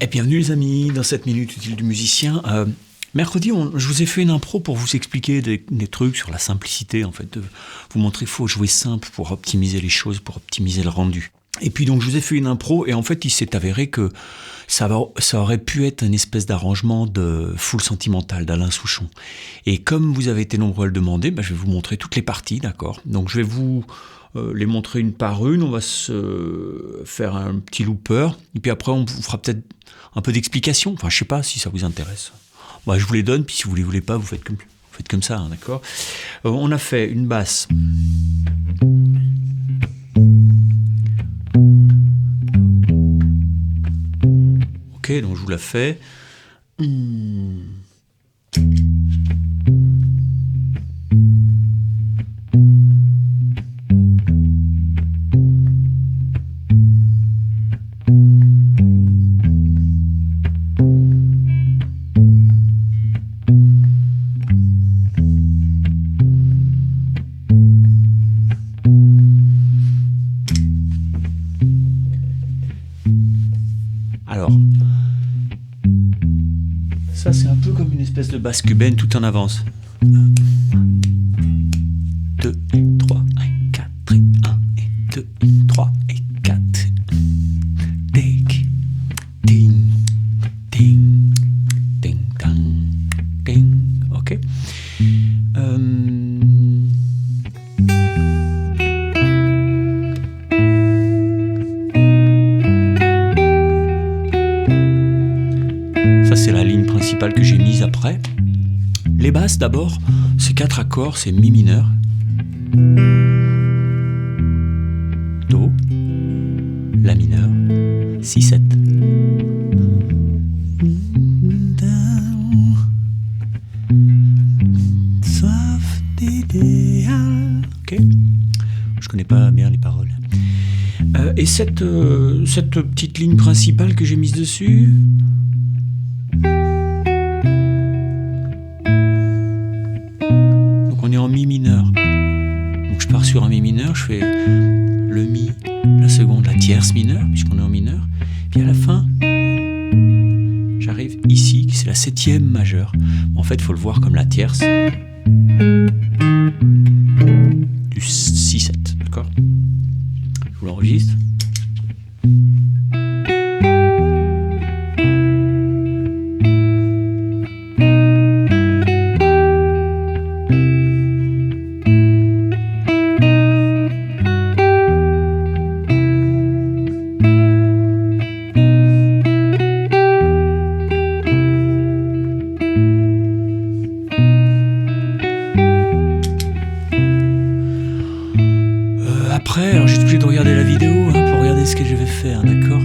Et bienvenue les amis dans cette minute utile du musicien. Mercredi, je vous ai fait une impro pour vous expliquer des trucs sur la simplicité, en fait, de vous montrer qu'il faut jouer simple pour optimiser les choses, pour optimiser le rendu. Et puis donc je vous ai fait une impro et en fait il s'est avéré que ça aurait pu être une espèce d'arrangement de Foule sentimentale d'Alain Souchon. Et comme vous avez été nombreux à le demander, je vais vous montrer toutes les parties, d'accord ? Donc je vais vous les montrer une par une, on va se faire un petit looper, et puis après on vous fera peut-être un peu d'explication, enfin je sais pas si ça vous intéresse. Je vous les donne, puis si vous les voulez pas, vous faites comme ça, hein, d'accord ? On a fait une basse. Ok, donc je vous la fais. Alors, ça c'est un peu comme une espèce de basse cubaine tout en avance. 2 et 3 et 4 et 1 et 2 et 3 et 4. Tic, ding, ding, ding, dang, ding. Ok. Ça c'est la ligne principale que j'ai mise après. Les basses d'abord, c'est 4 accords, c'est Mi mineur, Do, La mineur, Si 7. Ok, je connais pas bien les paroles. Et cette petite ligne principale que j'ai mise dessus. On est en Mi mineur. Donc je pars sur un Mi mineur, je fais le Mi, la seconde, la tierce mineure, puisqu'on est en mineur. Puis à la fin, j'arrive ici, c'est la 7e majeure. En fait, il faut le voir comme la tierce du 6-7, d'accord ? Je vous l'enregistre. Après, alors j'ai obligé de regarder la vidéo pour regarder ce que je vais faire, d'accord ?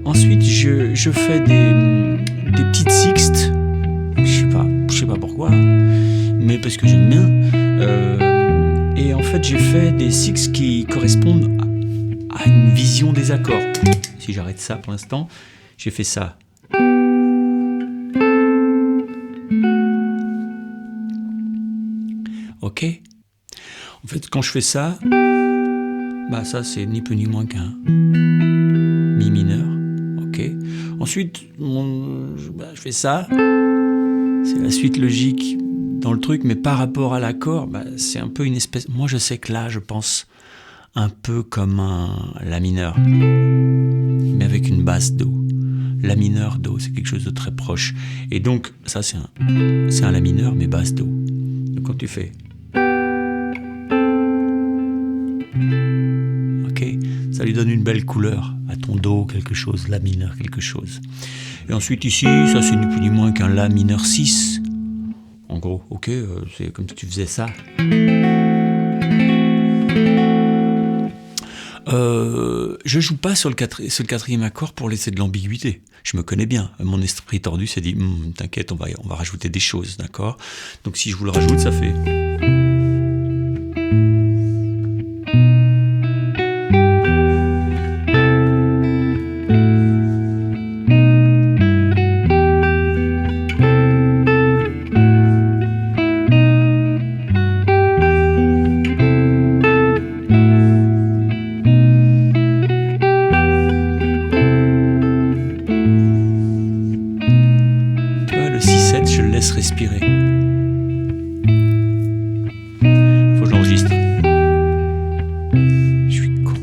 Ensuite, je fais des petites sixtes. Je sais pas pourquoi, mais parce que j'aime bien. Et en fait, j'ai fait des sixtes qui correspondent à une vision des accords. Si j'arrête ça pour l'instant, j'ai fait ça. Ok ? En fait, quand je fais ça, ça c'est ni plus ni moins qu'un Mi mineur, ok. Ensuite, je fais ça, c'est la suite logique dans le truc, mais par rapport à l'accord, c'est un peu une espèce... Moi je sais que là, je pense un peu comme un La mineur, mais avec une basse Do. La mineur, Do, c'est quelque chose de très proche. Et donc, ça c'est un La mineur, mais basse Do. Donc quand tu fais... Ça lui donne une belle couleur à ton Do, quelque chose, La mineur, quelque chose. Et ensuite ici, ça c'est ni plus ni moins qu'un La mineur 6. En gros, ok, c'est comme si tu faisais ça. Je joue pas sur le 4e accord pour laisser de l'ambiguïté. Je me connais bien. Mon esprit tordu s'est dit, t'inquiète, on va rajouter des choses, d'accord ? Donc si je vous le rajoute, ça fait... laisse respirer. Faut que je l'enregistre. Je suis con.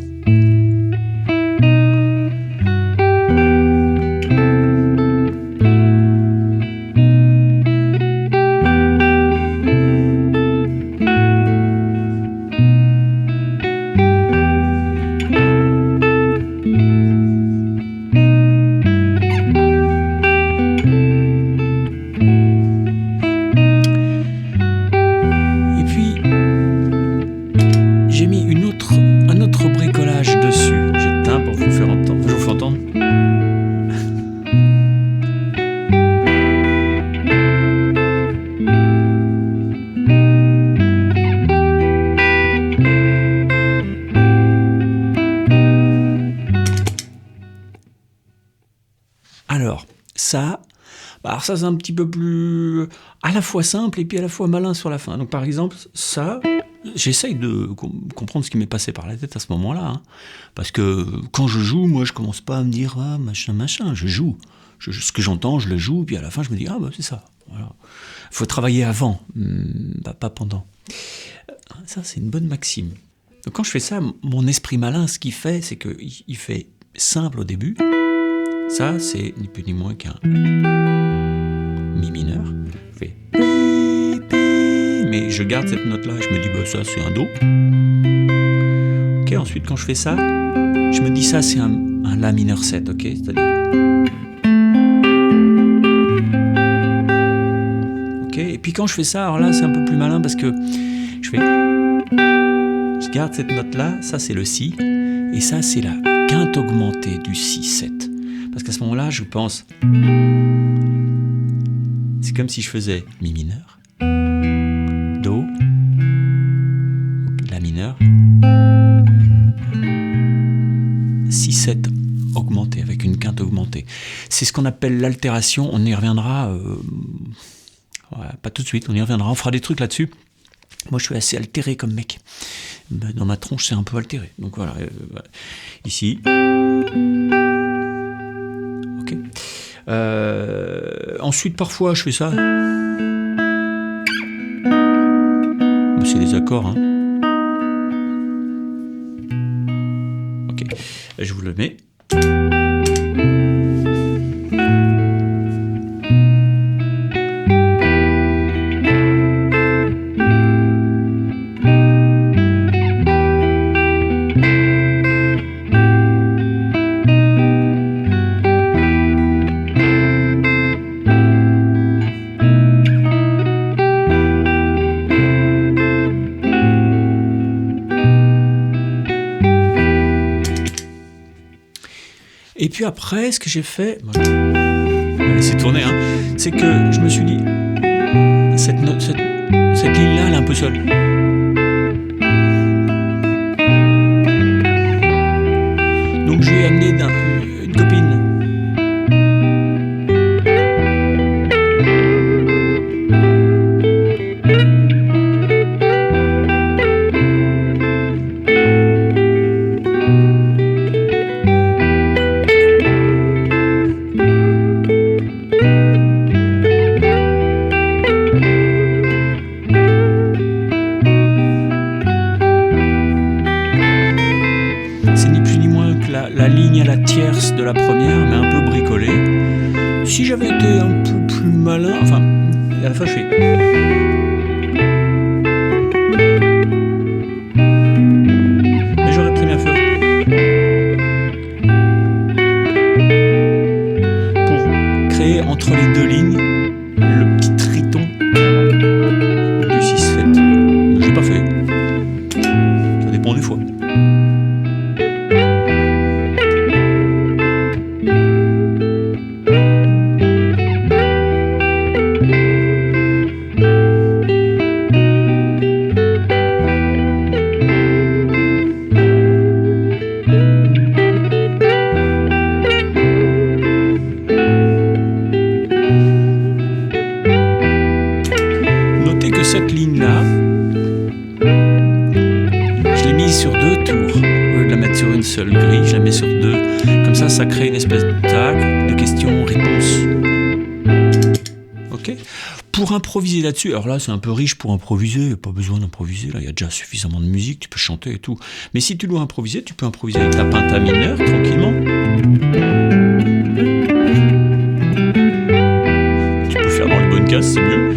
Un autre bricolage dessus. J'éteins pour vous faire entendre. Je vous fais entendre. Alors ça c'est un petit peu plus à la fois simple et puis à la fois malin sur la fin. Donc par exemple, ça, j'essaye de comprendre ce qui m'est passé par la tête à ce moment-là. Hein. Parce que quand je joue, moi je commence pas à me dire ah, machin, je joue. Ce que j'entends, je le joue, puis à la fin je me dis ah bah c'est ça. Voilà. Faut travailler avant, pas pendant. Ça c'est une bonne maxime. Donc quand je fais ça, mon esprit malin, ce qu'il fait, c'est qu'il fait simple au début. Ça, c'est ni plus ni moins qu'un mi mineur. Je fais mais je garde cette note-là et je me dis, bah, ça, c'est un do. Ok, ensuite, quand je fais ça, je me dis, ça, c'est un la mineur 7, ok? C'est-à-dire. Ok, et puis quand je fais ça, alors là, c'est un peu plus malin parce que je garde cette note-là, ça, c'est le si, et ça, c'est la quinte augmentée du si-7. Parce qu'à ce moment-là, je pense, c'est comme si je faisais mi mineur, do, la mineur, si-7 augmenté, avec une quinte augmentée. C'est ce qu'on appelle l'altération, on y reviendra, pas tout de suite, on y reviendra, on fera des trucs là-dessus. Moi, je suis assez altéré comme mec. Dans ma tronche, c'est un peu altéré. Donc voilà, ici... ensuite, parfois, je fais ça. C'est des accords. Hein. Ok, je vous le mets. Et puis après, ce que j'ai fait, je vais laisser tourner, hein, c'est que je me suis dit, cette ligne-là, elle est un peu seule. Donc je vais amener une copine. La ligne à la tierce de la première, mais un peu bricolée. Si j'avais été un peu plus malin, enfin, à la fois je fais... Mais j'aurais très bien fait. Pour créer entre les deux lignes le petit triton du 6-7. Mais j'ai pas fait. Ça dépend des fois. Pour improviser là-dessus, alors là c'est un peu riche pour improviser, il n'y a pas besoin d'improviser, là il y a déjà suffisamment de musique, tu peux chanter et tout. Mais si tu dois improviser, tu peux improviser avec ta penta mineure, tranquillement. Tu peux faire dans les bonnes cases, c'est mieux.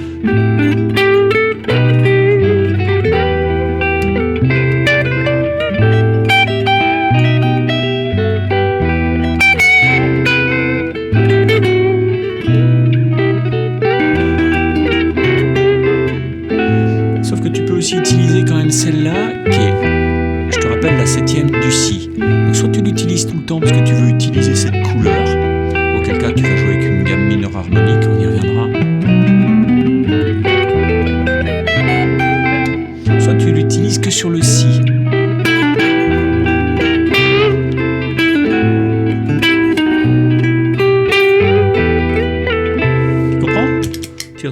Utiliser quand même celle-là qui est, je te rappelle, la 7e du Si. Donc soit tu l'utilises tout le temps parce que tu veux utiliser cette couleur, auquel cas tu vas jouer avec une gamme mineure harmonique, on y reviendra. Soit tu l'utilises que sur le Si.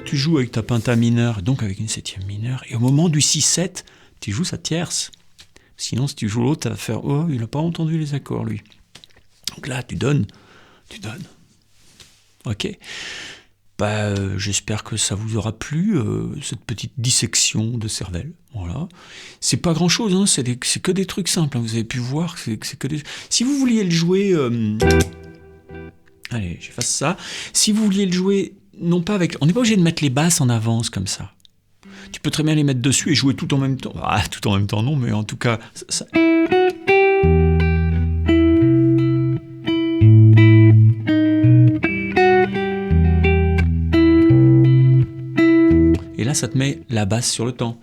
Tu joues avec ta penta mineure, donc avec une 7e mineure, et au moment du 6-7, tu joues sa tierce. Sinon, si tu joues l'autre, tu vas faire « Oh, il n'a pas entendu les accords, lui. » Donc là, tu donnes. Ok. J'espère que ça vous aura plu, cette petite dissection de cervelle. Voilà. C'est pas grand-chose, hein, c'est que des trucs simples. Hein. Vous avez pu voir, c'est que des... Si vous vouliez le jouer... Allez, j'efface ça. Si vous vouliez le jouer... Non pas avec... On n'est pas obligé de mettre les basses en avance comme ça. Tu peux très bien les mettre dessus et jouer tout en même temps. Ah, tout en même temps non, mais en tout cas... Ça... Et là, ça te met la basse sur le temps.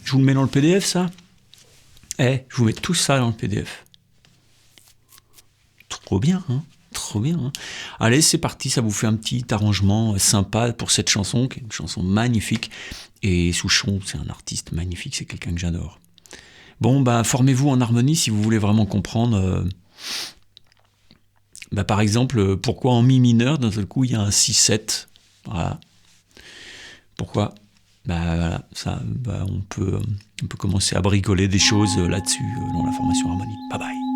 Je vous le mets dans le PDF, ça. Je vous mets tout ça dans le PDF. Trop bien, hein. Trop bien. Hein. Allez, c'est parti, ça vous fait un petit arrangement sympa pour cette chanson, qui est une chanson magnifique. Et Souchon, c'est un artiste magnifique, c'est quelqu'un que j'adore. Bon, formez-vous en harmonie si vous voulez vraiment comprendre. Par exemple, pourquoi en mi mineur, d'un seul coup, il y a un 6-7. Voilà. Pourquoi ? Voilà, ça, on peut commencer à bricoler des choses là-dessus dans la formation harmonique. Bye bye.